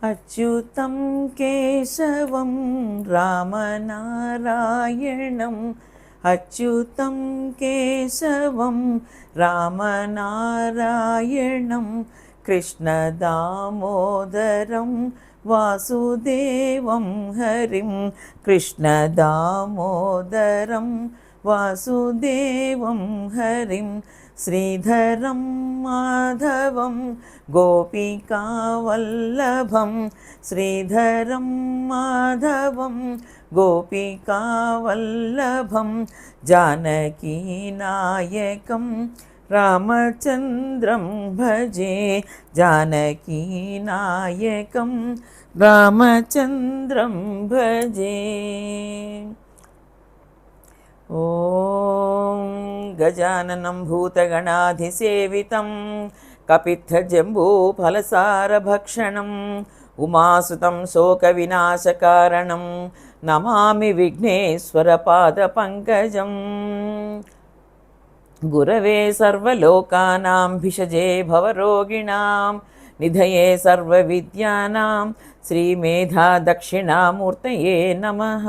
అచ్యుతం కేశవం రామనారాయణం అచ్యుతం కేశవం రామనారాయణం కృష్ణదామోదరం వాసుదేవం హరిం కృష్ణదామోదరం వాసుదేవం హరిం శ్రీధరం మాధవం గోపికావల్లభం శ్రీధరం మాధవం గోపికావల్లభం జానకీనాయకం రామచంద్రం భజే జానకీనాయకం రామచంద్రం భజే. ఓం గజాననం భూతగణాధిసేవితం కపిత్థజంబూఫలసారభక్షణం ఉమాసుతం శోకవినాశకారణం నమామి విఘ్నేశ్వరపాదపంకజం. గురవే సర్వలోకానాం భిషజే భవరోగిణాం నిధయే సర్వవిద్యానాం శ్రీమేధాదక్షిణామూర్తయే నమః.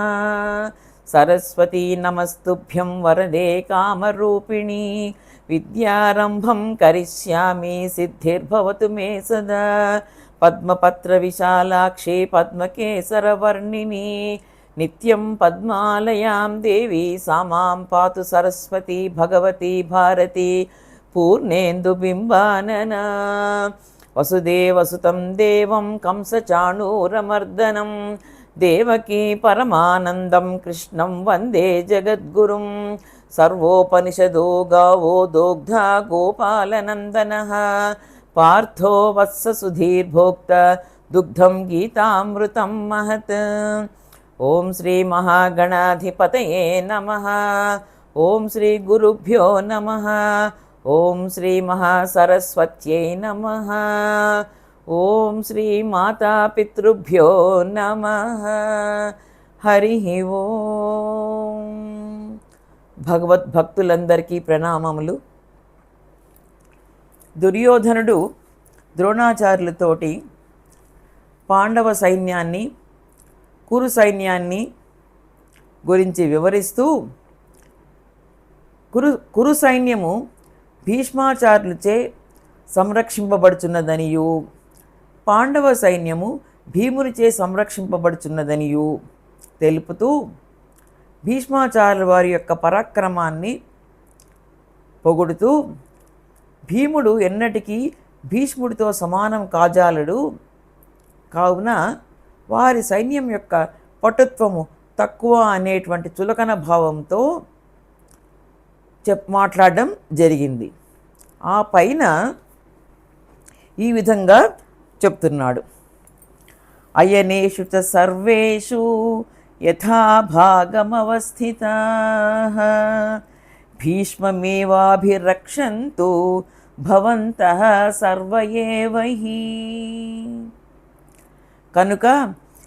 సరస్వతీ నమస్తుభ్యం వరదే కామరూపిణి విద్యారంభం కరిష్యామి సిద్ధిర్భవతు మే సదా. పద్మపత్ర విశాలాక్షి పద్మకేసరవర్ణిని నిత్యం పద్మాలయాం దేవి సామాం పాతు సరస్వతి భగవతి భారతి పూర్ణేందుబింబానన. వసుదేవసుతం దేవం కంసచాణూరమర్దనం దేవకీ పరమానందం కృష్ణం వందే జగద్గురుం. సర్వోపనిషదో గావో దోగ్ధా గోపాలనందనః పార్థో వత్స సుధీర్భోక్త దుగ్ధం గీతామృతం మహత్. ఓం శ్రీ మహాగణాధిపతయే నమః. ఓం శ్రీ గురుభ్యో నమః. ఓం శ్రీ మహాసరస్వత్యై నమః. ఓం శ్రీ మాతాపితృభ్యో నమః. హరి ఓం. భగవద్భక్తులందరికీ ప్రణామములు. దుర్యోధనుడు ద్రోణాచార్యులతోటి పాండవ సైన్యాన్ని కురు సైన్యాన్ని గురించి వివరిస్తూ కురు సైన్యము భీష్మాచార్యులచే సంరక్షింపబడుచున్నదనియు పాండవ సైన్యము భీమునిచే సంరక్షింపబడుచున్నదనియు తెలుపుతూ భీష్మాచార్యుల వారి యొక్క పరాక్రమాన్ని పొగుడుతూ భీముడు ఎన్నటికీ భీష్ముడితో సమానం కాజాలడు, కావున వారి సైన్యం యొక్క పటుత్వము తక్కువ అనేటువంటి చులకన భావంతో మాట్లాడడం జరిగింది. ఆ పైన ఈ విధంగా చెప్తున్నాడు. అయనేషు చ సర్వేషు యథాభాగమవస్థితాః భీష్మమేవాభిరక్షन्तు భవంతః సర్వ ఏవ హి. కనుక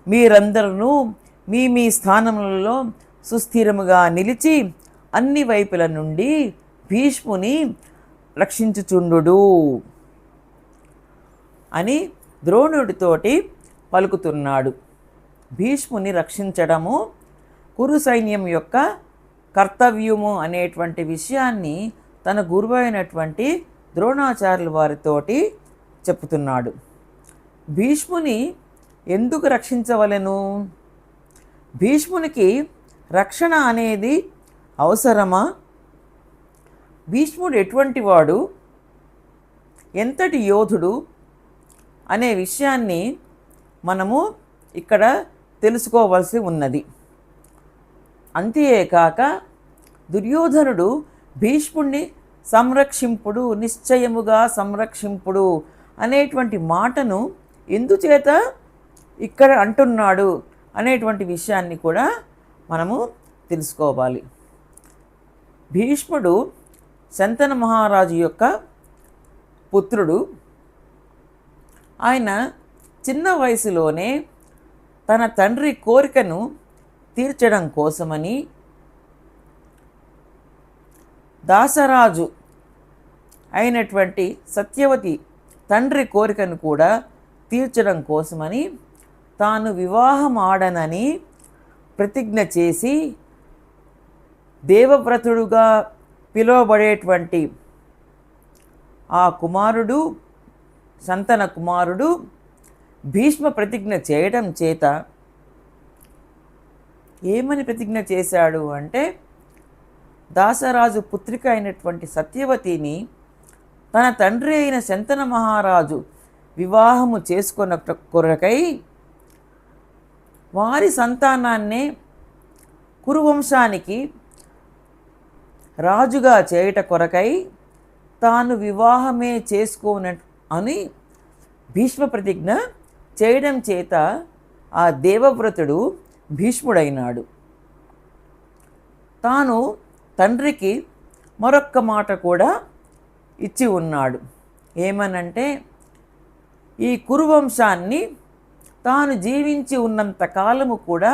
మీరందరూ మీ మీ స్థానములలో సుస్థిరముగా నిలిచి అన్ని వైపుల నుండి భీష్ముని రక్షించుచుండు అని ద్రోణుడితోటి పలుకుతున్నాడు. భీష్ముని రక్షించడము కురు సైన్యం యొక్క కర్తవ్యము అనేటువంటి విషయాన్ని తన గురువైనటువంటి ద్రోణాచార్యుల వారితోటి చెప్తున్నాడు. భీష్ముని ఎందుకు రక్షించవలెను? భీష్మునికి రక్షణ అనేది అవసరమా? భీష్ముడు ఎటువంటి వాడు, ఎంతటి యోధుడు అనే విషయాన్ని మనము ఇక్కడ తెలుసుకోవాల్సి ఉన్నది. అంతేకాక దుర్యోధనుడు భీష్ముడిని సంరక్షింపుడు, నిశ్చయముగా సంరక్షింపుడు అనేటువంటి మాటను ఎందుచేత ఇక్కడ అంటున్నాడు అనేటువంటి విషయాన్ని కూడా మనము తెలుసుకోవాలి. భీష్ముడు శంతన మహారాజు యొక్క పుత్రుడు. ఆయన చిన్న వయసులోనే తన తండ్రి కోరికను తీర్చడం కోసమని దాసరాజు అయినటువంటి సత్యవతి తండ్రి కోరికను కూడా తీర్చడం కోసమని తాను వివాహమాడనని ప్రతిజ్ఞ చేసి దేవవ్రతుడుగా పిలువబడేటువంటి ఆ కుమారుడు, శంతన కుమారుడు భీష్మ ప్రతిజ్ఞ చేయడం చేత ఏమని ప్రతిజ్ఞ చేశాడు అంటే, దాసరాజు పుత్రిక అయినటువంటి సత్యవతిని తన తండ్రి అయిన శంతన మహారాజు వివాహము చేసుకున్న కొరకై వారి సంతానాన్నే కురువంశానికి రాజుగా చేయుట కొరకై తాను వివాహమే చేసుకోన అని భీష్మ ప్రతిజ్ఞ చేయడం చేత ఆ దేవవ్రతుడు భీష్ముడైనాడు. తాను తండ్రికి మరొక్క మాట కూడా ఇచ్చి ఉన్నాడు. ఏమనంటే, ఈ కురువంశాన్ని తాను జీవించి ఉన్నంత కాలము కూడా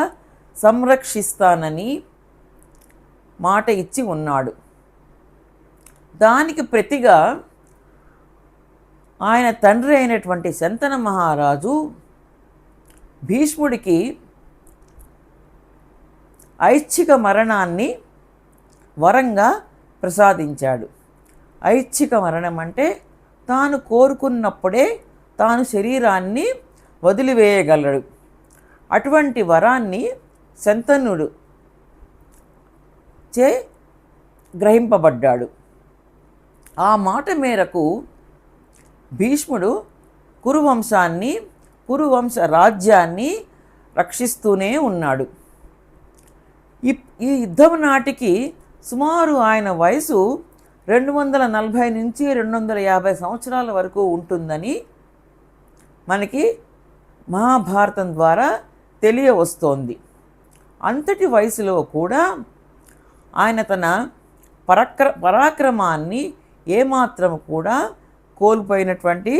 సంరక్షిస్తానని మాట ఇచ్చి ఉన్నాడు. దానికి ప్రతిగా ఆయన తండ్రి అయినటువంటి శంతన మహారాజు భీష్ముడికి ఐచ్ఛిక మరణాన్ని వరంగా ప్రసాదించాడు. ఐచ్ఛిక మరణం అంటే తాను కోరుకున్నప్పుడే తాను శరీరాన్ని వదిలివేయగలడు. అటువంటి వరాన్ని శంతనుడు చే గ్రహింపబడ్డాడు. ఆ మాట మేరకు భీష్ముడు కురువంశ రాజ్యాన్ని రక్షిస్తూనే ఉన్నాడు. ఈ యుద్ధం నాటికి సుమారు ఆయన వయసు 240 నుంచి 250 సంవత్సరాల వరకు ఉంటుందని మనకి మహాభారతం ద్వారా తెలియవస్తోంది. అంతటి వయసులో కూడా ఆయన తన పరాక్రమాన్ని ఏమాత్రం కూడా కోల్పోయినటువంటి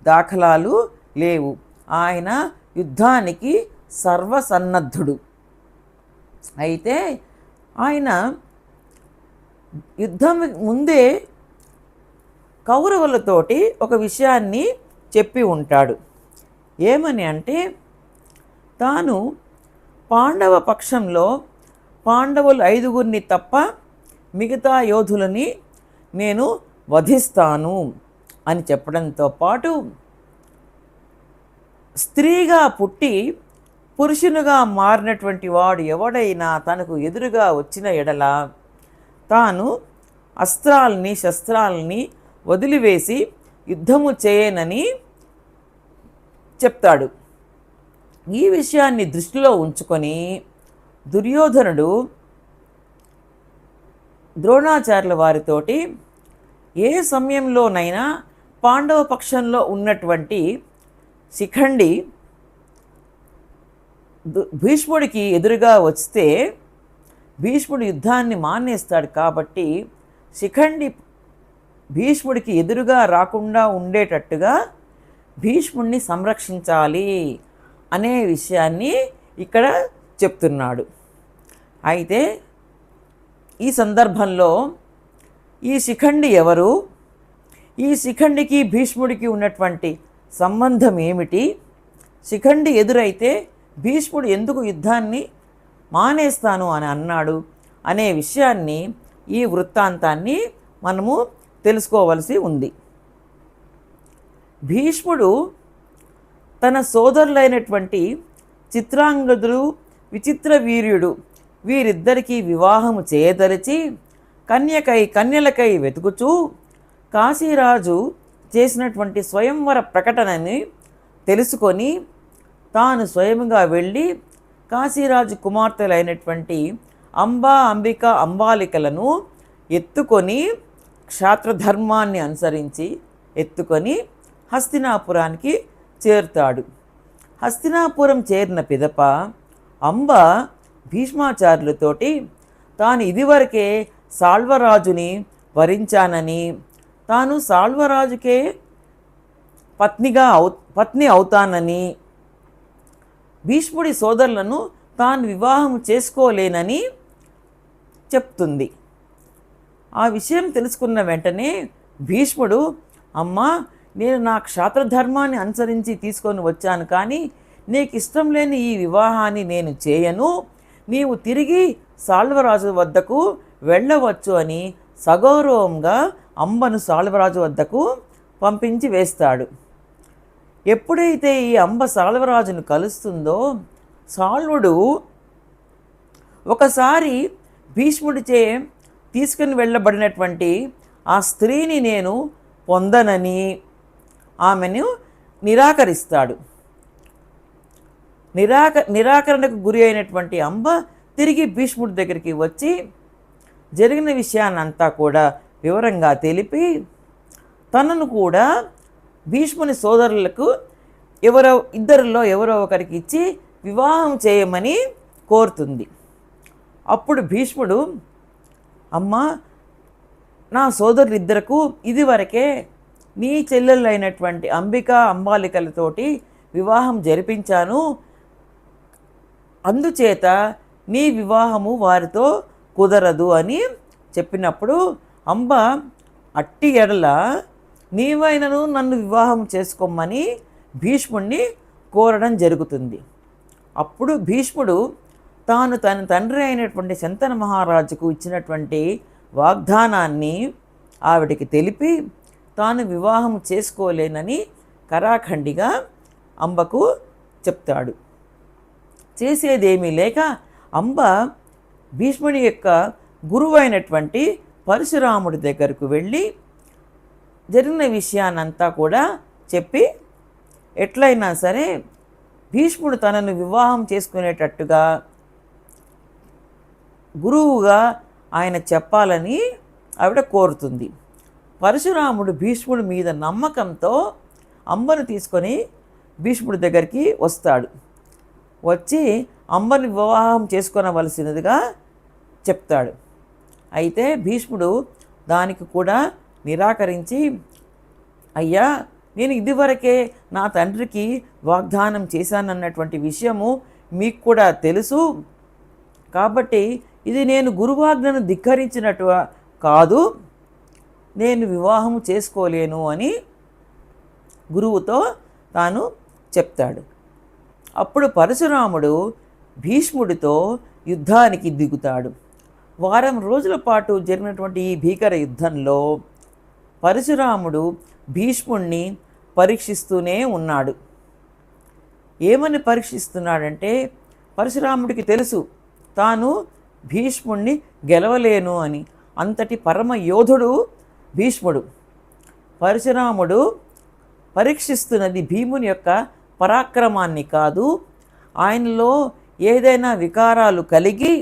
దాఖలాలు లేవు. ఆయన యుద్ధానికి సర్వసన్నద్ధుడు. అయితే ఆయన యుద్ధం ముందే కౌరవులతోటి ఒక విషయాన్ని చెప్పి ఉంటాడు. ఏమని అంటే, తాను పాండవ పక్షంలో పాండవులు 5గురిని తప్ప మిగతా యోధులని నేను వధిస్తాను అని చెప్పడంతో పాటు, స్త్రీగా పుట్టి పురుషునిగా మారినటువంటి వాడు ఎవడైనా తనకు ఎదురుగా వచ్చిన ఎడల తాను అస్త్రాలని శస్త్రాలని వదిలివేసి యుద్ధము చేయనని చెప్తాడు. ఈ విషయాన్ని దృష్టిలో ఉంచుకొని దుర్యోధనుడు ద్రోణాచార్యుల వారితోటి ఏ సమయంలోనైనా పాండవ పక్షంలో ఉన్నటువంటి శిఖండి భీష్ముడికి ఎదురుగా వస్తే భీష్ముడు యుద్ధాన్ని మానేస్తాడు. కాబట్టి శిఖండి భీష్ముడికి ఎదురుగా రాకుండా ఉండేటట్టుగా భీష్ముడిని సంరక్షించాలి అనే విషయాన్ని ఇక్కడ చెప్తున్నాడు. అయితే ఈ సందర్భంలో ఈ శిఖండి ఎవరు, ఈ శిఖండికి భీష్ముడికి ఉన్నటువంటి సంబంధం ఏమిటి, శిఖండి ఎదురైతే భీష్ముడు ఎందుకు యుద్ధాన్ని మానేస్తాను అని అన్నాడు అనే విషయాన్ని, ఈ వృత్తాంతాన్ని మనము తెలుసుకోవలసి ఉంది. భీష్ముడు తన సోదరులైనటువంటి చిత్రాంగదుడు, విచిత్ర వీర్యుడు వీరిద్దరికీ వివాహము చేయదలిచి కన్యలకై వెతుకుచూ కాశీరాజు చేసినటువంటి స్వయంవర ప్రకటనని తెలుసుకొని తాను స్వయంగా వెళ్ళి కాశీరాజు కుమార్తెలైనటువంటి అంబిక అంబాలికలను ఎత్తుకొని క్షాత్రధర్మాన్ని అనుసరించి ఎత్తుకొని హస్తినాపురానికి చేరుతాడు. హస్తినాపురం చేరిన పిదప అంబ భీష్మాచార్యులతోటి తాను ఇదివరకే సాల్వరాజుని వరించానని, తాను సాల్వరాజుకే పత్ని అవుతానని, భీష్ముడి సోదరులను తాను వివాహం చేసుకోలేనని చెప్తుంది. ఆ విషయం తెలుసుకున్న వెంటనే భీష్ముడు, అమ్మా నేను నా క్షాత్రధర్మాన్ని అనుసరించి తీసుకొని వచ్చాను, కానీ నీకు ఇష్టం లేని ఈ వివాహాన్ని నేను చేయను, నీవు తిరిగి సాల్వరాజు వద్దకు వెళ్ళవచ్చు అని సగౌరవంగా అంబను సాల్వరాజు వద్దకు పంపించి వేస్తాడు. ఎప్పుడైతే ఈ అంబ సాల్వరాజును కలుస్తుందో, సాల్వుడు ఒకసారి భీష్ముడిచే తీసుకుని వెళ్ళబడినటువంటి ఆ స్త్రీని నేను పొందనని ఆమెను నిరాకరిస్తాడు. నిరాకరణకు గురి అయినటువంటి అంబ తిరిగి భీష్ముడి దగ్గరికి వచ్చి జరిగిన విషయాన్నంతా కూడా వివరంగా తెలిపి తనను కూడా భీష్ముని సోదరులకు ఇద్దరిలో ఎవరో ఒకరికి ఇచ్చి వివాహం చేయమని కోరుతుంది. అప్పుడు భీష్ముడు, అమ్మా, నా సోదరులిద్దరకు ఇదివరకే నీ చెల్లెళ్ళైనటువంటి అంబిక అంబాలికలతోటి వివాహం జరిపించాను, అందుచేత నీ వివాహము వారితో కుదరదు అని చెప్పినప్పుడు అంబ అట్టి ఎడల నీవైనను నన్ను వివాహం చేసుకోమని భీష్ముడిని కోరడం జరుగుతుంది. అప్పుడు భీష్ముడు తాను తన తండ్రి అయినటువంటి శంతన మహారాజుకు ఇచ్చినటువంటి వాగ్దానాన్ని ఆవిడికి తెలిపి తాను వివాహం చేసుకోలేనని కరాఖండిగా అంబకు చెప్తాడు. చేసేదేమీ లేక అంబ భీష్ముడి యొక్క గురువైనటువంటి పరశురాముడి దగ్గరకు వెళ్ళి జరిగిన విషయాన్నంతా కూడా చెప్పి ఎట్లయినా సరే భీష్ముడు తనను వివాహం చేసుకునేటట్టుగా గురువుగా ఆయన చెప్పాలని ఆవిడ కోరుతుంది. పరశురాముడు భీష్ముడి మీద నమ్మకంతో అంబను తీసుకొని భీష్ముడి దగ్గరికి వస్తాడు. వచ్చి అంబని వివాహం చేసుకొనవలసినదిగా చెప్తాడు. అయితే భీష్ముడు దానికి కూడా నిరాకరించి, అయ్యా, నేను ఇదివరకే నా తండ్రికి వాగ్దానం చేశానన్నటువంటి విషయము మీకు కూడా తెలుసు, కాబట్టి ఇది నేను గురువాజ్ఞను ధిక్కరించినట్టు కాదు, నేను వివాహం చేసుకోలేను అని గురువుతో తాను చెప్తాడు. అప్పుడు పరశురాముడు భీష్ముడితో యుద్ధానికి దిగుతాడు. వారం రోజుల పాటు జరిగినటువంటి ఈ భీకర యుద్ధంలో పరశురాముడు భీష్ముణ్ణి పరీక్షిస్తూనే ఉన్నాడు. ఏమని పరీక్షిస్తున్నాడంటే, పరశురాముడికి తెలుసు తాను భీష్ముణ్ణి గెలవలేను అని. అంతటి పరమ యోధుడు భీష్ముడు. పరశురాముడు పరీక్షిస్తున్నది భీముని యొక్క పరాక్రమాన్ని కాదు, ఆయనలో ఏదైనా వికారాలు కలిగి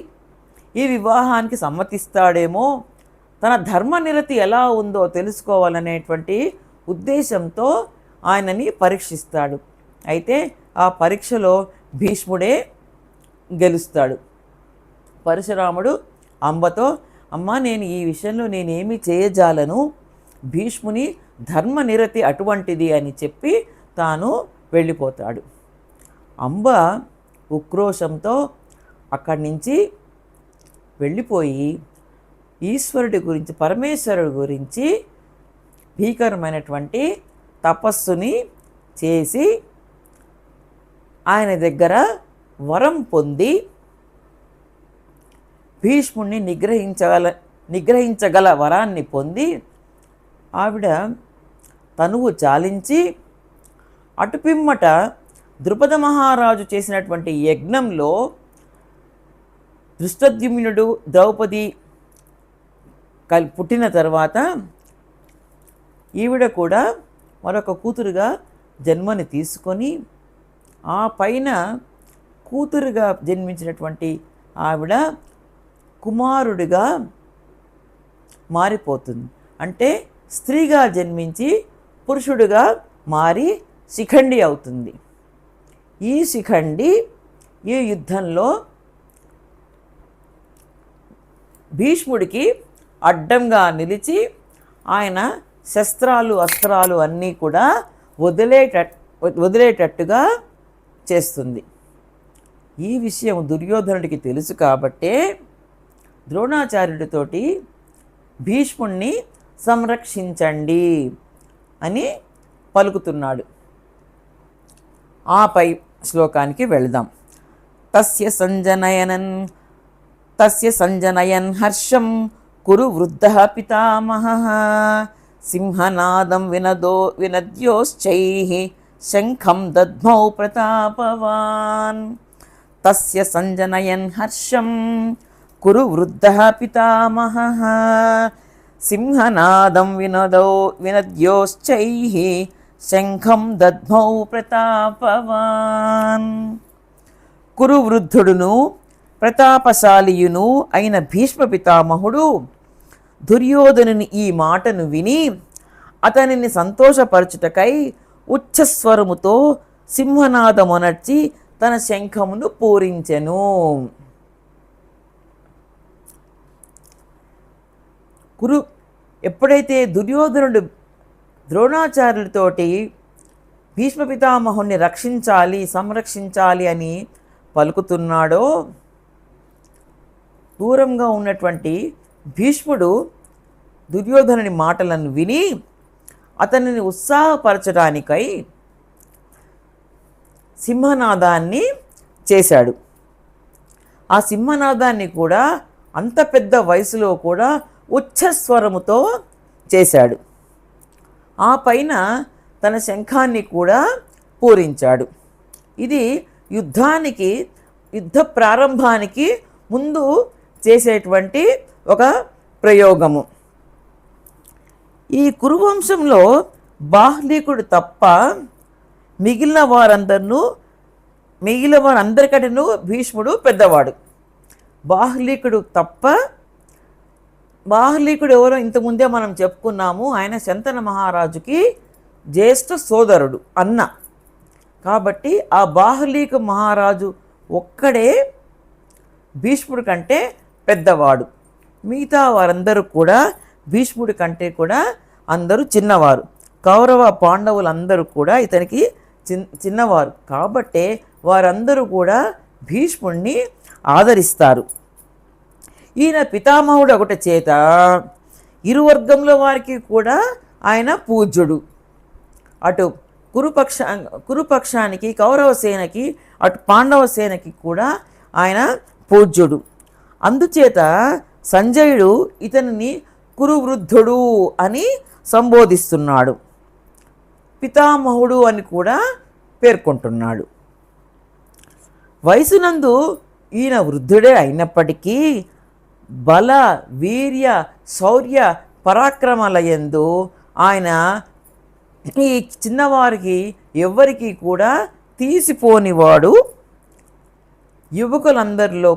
ఈ వివాహానికి సమ్మతిస్తాడేమో, తన ధర్మనిరతి ఎలా ఉందో తెలుసుకోవాలనేటువంటి ఉద్దేశంతో ఆయనని పరీక్షిస్తాడు. అయితే ఆ పరీక్షలో భీష్ముడే గెలుస్తాడు. పరశురాముడు అంబతో, అమ్మ, నేను ఈ విషయంలో నేనేమి చేయజాలను, భీష్ముని ధర్మనిరతి అటువంటిది అని చెప్పి తాను వెళ్ళిపోతాడు. అంబ ఉక్రోషంతో అక్కడి నుంచి వెళ్ళిపోయి ఈశ్వరుడి గురించి, పరమేశ్వరుడి గురించి భీకరమైనటువంటి తపస్సుని చేసి ఆయన దగ్గర వరం పొంది భీష్ముణ్ణి నిగ్రహించగల వరాన్ని పొంది ఆవిడ తనువు చాలించి అటుపిమ్మట ద్రుపద మహారాజు చేసినటువంటి యజ్ఞంలో ధృష్టద్యుమ్నుడు ద్రౌపది పుట్టిన తర్వాత ఈవిడ కూడా మరొక కూతురుగా జన్మని తీసుకొని ఆ పైన కూతురుగా జన్మించినటువంటి ఆవిడ కుమారుడిగా మారిపోతుంది. అంటే స్త్రీగా జన్మించి పురుషుడిగా మారి శిఖండి అవుతుంది. ఈ శిఖండి ఈ యుద్ధంలో భీష్ముడికి అడ్డంగా నిలిచి ఆయన శస్త్రాలు అస్త్రాలు అన్నీ కూడా వదిలేటట్టుగా చేస్తుంది. ఈ విషయం దుర్యోధనుడికి తెలుసు కాబట్టే ద్రోణాచార్యుడితోటి భీష్ముణ్ణి సంరక్షించండి అని పలుకుతున్నాడు. ఆపై శ్లోకానికి వెళదాం. తస్య సంజనయన్ హర్షం కురు వృద్ధః పితామహః సింహనాదం వినద్యోశ్చైః శంఖం దద్మౌ ప్రతాపవాన్. తస్య సంజనయన్ హర్షం కురు వృద్ధః పితామహః సింహనాదం వినద్యోశ్చైః శంఖం దద్మౌ ప్రతాపవాన్. కురు వృద్ధుడును ప్రతాపశాలియును అయిన భీష్మ పితామహుడు దుర్యోధనుని ఈ మాటను విని అతనిని సంతోషపరచుటకై ఉచ్చస్వరముతో సింహనాదమునర్చి తన శంఖమును పూరించెను. ఎప్పుడైతే దుర్యోధనుడు ద్రోణాచార్యులతోటి భీష్మ పితామహుణ్ణి సంరక్షించాలి అని పలుకుతున్నాడో, దూరంగా ఉన్నటువంటి భీష్ముడు దుర్యోధనుని మాటలను విని అతనిని ఉత్సాహపరచడానికై సింహనాదాన్ని చేశాడు. ఆ సింహనాదాన్ని కూడా అంత పెద్ద వయసులో కూడా ఉచ్చస్వరముతో చేశాడు. ఆ పైన తన శంఖాన్ని కూడా పూరించాడు. ఇది యుద్ధ ప్రారంభానికి ముందు చేసేటువంటి ఒక ప్రయోగము. ఈ కురువంశంలో బాహ్లీకుడు తప్ప మిగిలిన వారందరికంటేనూ భీష్ముడు పెద్దవాడు. బాహ్లీకుడు ఎవరో ఇంతకుముందే మనం చెప్పుకున్నాము. ఆయన శంతన మహారాజుకి జ్యేష్ఠ సోదరుడు, అన్న. కాబట్టి ఆ బాహ్లీక మహారాజు ఒక్కడే భీష్ముడి కంటే పెద్దవాడు. మిగతా వారందరూ కూడా భీష్ముడి కంటే కూడా అందరూ చిన్నవారు. కౌరవ పాండవులందరూ కూడా ఇతనికి చిన్నవారు. కాబట్టే వారందరూ కూడా భీష్ముడిని ఆదరిస్తారు. ఈయన పితామహుడు ఒకటి చేత ఇరు వర్గంలో వారికి కూడా ఆయన పూజ్యుడు. అటు కురుపక్షానికి కౌరవ సేనకి, అటు పాండవ సేనకి కూడా ఆయన పూజ్యుడు. అందుచేత సంజయుడు ఇతనిని కురువృద్ధుడు అని సంబోధిస్తున్నాడు. పితామహుడు అని కూడా పేర్కొంటున్నాడు. వయసునందు ఈయన వృద్ధుడే అయినప్పటికీ బల, వీర్య, శౌర్య పరాక్రమాలయందు ఆయన ఈ చిన్నవారికి ఎవ్వరికీ కూడా తీసిపోనివాడు. యువకులందరిలో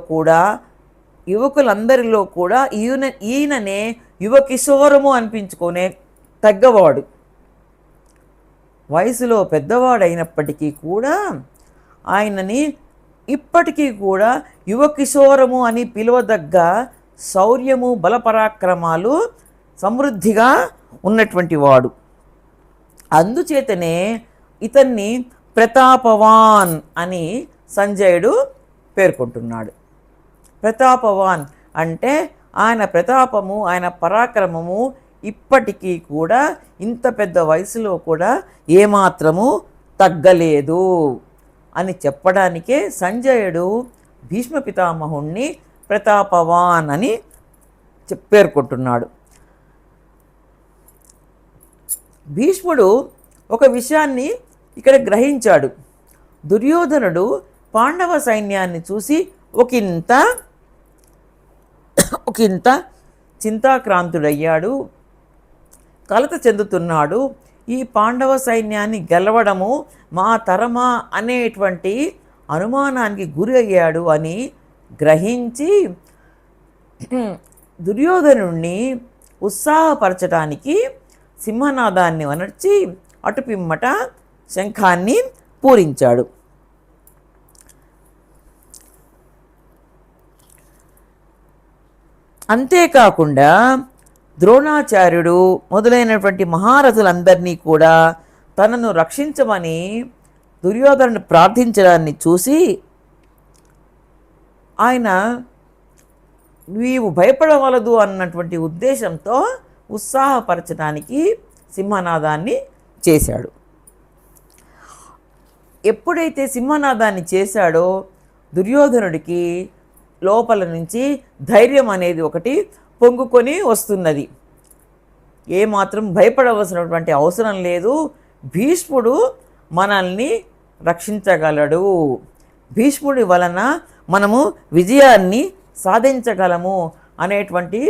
కూడా ఈయననే యువ కిశోరము అనిపించుకునే తగ్గవాడు. వయసులో పెద్దవాడైనప్పటికీ కూడా ఆయనని ఇప్పటికీ కూడా యువ కిశోరము అని పిలువదగ్గ శౌర్యము, బలపరాక్రమాలు సమృద్ధిగా ఉన్నటువంటి వాడు. అందుచేతనే ఇతన్ని ప్రతాపవాన్ అని సంజయుడు పేర్కొంటున్నాడు. ప్రతాపవాన్ అంటే ఆయన ప్రతాపము, ఆయన పరాక్రమము ఇప్పటికీ కూడా ఇంత పెద్ద వయసులో కూడా ఏమాత్రము తగ్గలేదు అని చెప్పడానికే సంజయుడు భీష్మ పితామహుణ్ణి ప్రతాపవాన్ అని పేర్కొంటున్నాడు. భీష్ముడు ఒక విషయాన్ని ఇక్కడ గ్రహించాడు. దుర్యోధనుడు పాండవ సైన్యాన్ని చూసి ఒకంత చింతాక్రాంతుడయ్యాడు, కలత చెందుతున్నాడు. ఈ పాండవ సైన్యాన్ని గెలవడము మా తరమా అనేటువంటి అనుమానానికి గురి అయ్యాడు అని గ్రహించి దుర్యోధనుణ్ణి ఉత్సాహపరచడానికి సింహనాదాన్ని వనర్చి అటుపిమ్మట శంఖాన్ని పూరించాడు. అంతేకాకుండా ద్రోణాచార్యుడు మొదలైనటువంటి మహారథులందరినీ కూడా తనను రక్షించమని దుర్యోధనుని ప్రార్థించడాన్ని చూసి ఆయన నీవు భయపడవలదు అన్నటువంటి ఉద్దేశంతో ఉత్సాహపరచడానికి సింహనాదాన్ని చేశాడు. ఎప్పుడైతే సింహనాదాన్ని చేశాడో దుర్యోధనుడికి లోపల నుంచి ధైర్యం అనేది ఒకటి పొంగుకొని వస్తున్నది. ఏమాత్రం భయపడవలసినటువంటి అవసరం లేదు, భీష్ముడు మనల్ని రక్షించగలడు, భీష్ముడి వలన మనము విజయాన్ని సాధించగలము అనేటువంటి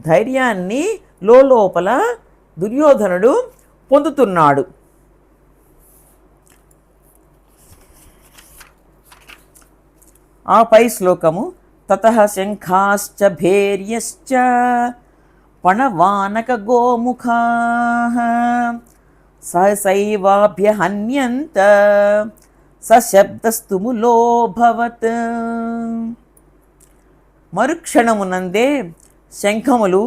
ధైర్యాన్ని లోపల దుర్యోధనుడు పొందుతున్నాడు. ఆ పై శ్లోకము తతః శంఖాశ్చ భేర్యశ్చ పణవానక గోముఖాః సహసైవాభ్యహన్యంత సశబ్దస్తుములోభవత్. మరుక్షణమునందే శంఖములు,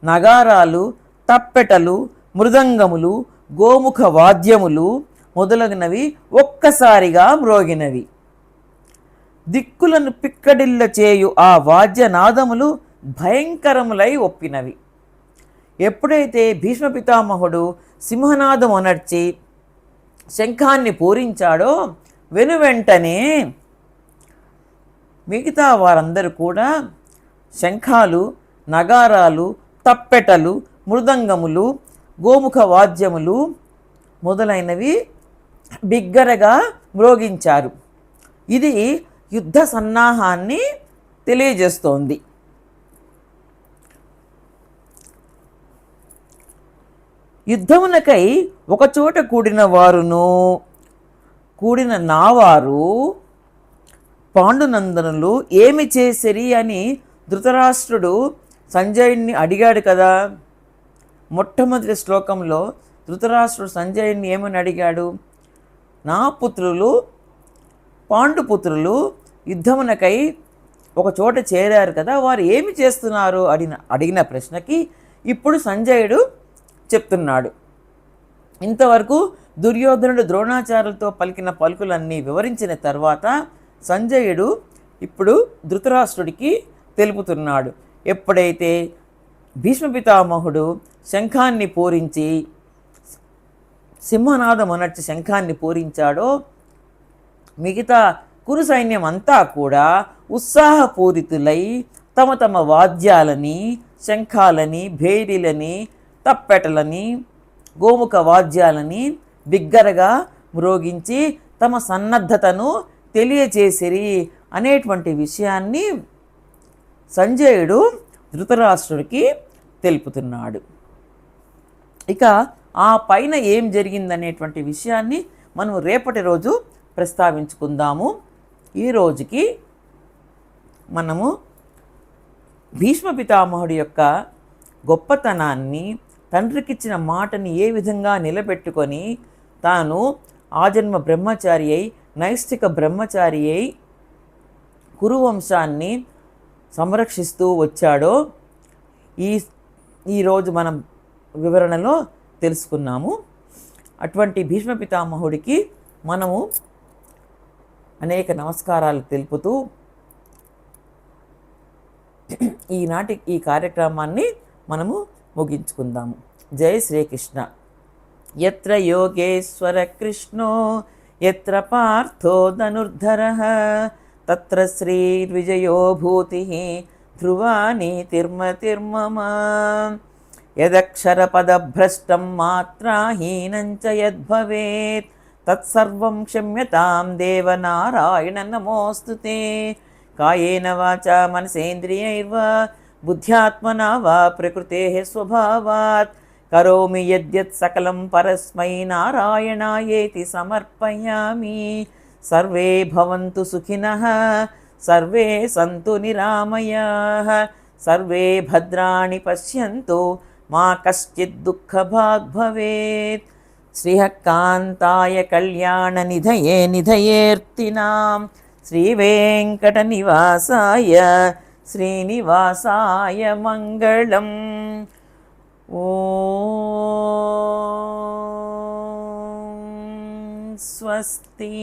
నగారాలు, తప్పెటలు, మృదంగములు, గోముఖ వాద్యములు మొదలగునవి ఒక్కసారిగా మ్రోగినవి. దిక్కులను పిక్కడిల్ల చేయు ఆ వాద్యనాదములు భయంకరములై ఒప్పినవి. ఎప్పుడైతే భీష్మ పితామహుడు సింహనాదం అనర్చి శంఖాన్ని పూరించాడో వెనువెంటనే మిగతా వారందరూ కూడా శంఖాలు, నగారాలు, తప్పెటలు, మృదంగములు, గోముఖ వాద్యములు మొదలైనవి బిగ్గరగా మ్రోగించారు. ఇది యుద్ధ సన్నాహాన్ని తెలియజేస్తోంది. యుద్ధమునకై ఒకచోట కూడిన వారును కూడిన నావారు పాండునందనులు ఏమి చేసిరి అని ధృతరాష్ట్రుడు సంజయుడిని అడిగాడు కదా. మొట్టమొదటి శ్లోకంలో ధృతరాష్ట్రుడు సంజయుడిని ఏమని అడిగాడు? నా పుత్రులు పాండుపుత్రులు యుద్ధమునకై ఒక చోట చేరారు కదా, వారు ఏమి చేస్తున్నారు అడిగిన ప్రశ్నకి ఇప్పుడు సంజయుడు చెప్తున్నాడు. ఇంతవరకు దుర్యోధనుడు ద్రోణాచార్యులతో పలికిన పలుకులన్నీ వివరించిన తర్వాత సంజయుడు ఇప్పుడు ధృతరాష్ట్రుడికి తెలుపుతున్నాడు. ఎప్పుడైతే భీష్మ పితామహుడు శంఖాన్ని పూరించి సింహనాదం అనర్చి శంఖాన్ని పూరించాడో మిగతా కురు సైన్యం అంతా కూడా ఉత్సాహపూరితులై తమ తమ వాద్యాలని, శంఖాలని, భేరీలని, తప్పెటలని, గోముఖ వాద్యాలని బిగ్గరగా మ్రోగించి తమ సన్నద్ధతను తెలియచేసిరి అనేటువంటి విషయాన్ని సంజయుడు ధృతరాష్ట్రుడికి తెలుపుతున్నాడు. ఇక ఆ పైన ఏం జరిగిందనేటువంటి విషయాన్ని మనం రేపటి రోజు ప్రస్తావించుకుందాము. ఈ రోజుకి మనము భీష్మ పితామహుడి యొక్క గొప్పతనాన్ని, తండ్రికిచ్చిన మాటని ఏ విధంగా నిలబెట్టుకొని తాను ఆజన్మ బ్రహ్మచారి అయి, నైష్ఠిక బ్రహ్మచారి అయి కురువంశాన్ని సంరక్షిస్తూ వచ్చాడో ఈరోజు మనం వివరణలో తెలుసుకున్నాము. అటువంటి భీష్మ పితామహుడికి మనము అనేక నమస్కారాలు తెలుపుతూ ఈనాటి ఈ కార్యక్రమాన్ని మనము ముగించుకుందాము. జై శ్రీకృష్ణ. యత్ర యోగేశ్వర కృష్ణో యత్ర పార్థో ధనుర్ధరః తత్ర శ్రీర్విజయో భూతిః ధ్రువా నీతిర్మతిర్మమ. యదక్షరపదభ్రష్టం మాత్రాహీనం చ యద్భవేత్ తత్సర్వం క్షమ్యతాం దేవనారాయణ నమోస్తుతే. కాయేన వాచా మనసేంద్రియైర్వా బుద్ధ్యాత్మనా వా ప్రకృతేః స్వభావాత్ కరోమి యద్యత్ సకలం పరస్మై నారాయణాయేతి సమర్పయామి. సర్వే భవంతు సుఖినః, సర్వే సంతు నిరామయాః, సర్వే భద్రాణి పశ్యంతు మా కశ్చిద్ దుఃఖభాగ్ భవేత్. శ్రీఃకాంతాయ కళ్యాణ నిధయే నిధయేర్తినాం శ్రీవేంకటనివాసాయ శ్రీనివాసాయ మంగళం. ఓం స్వస్తి.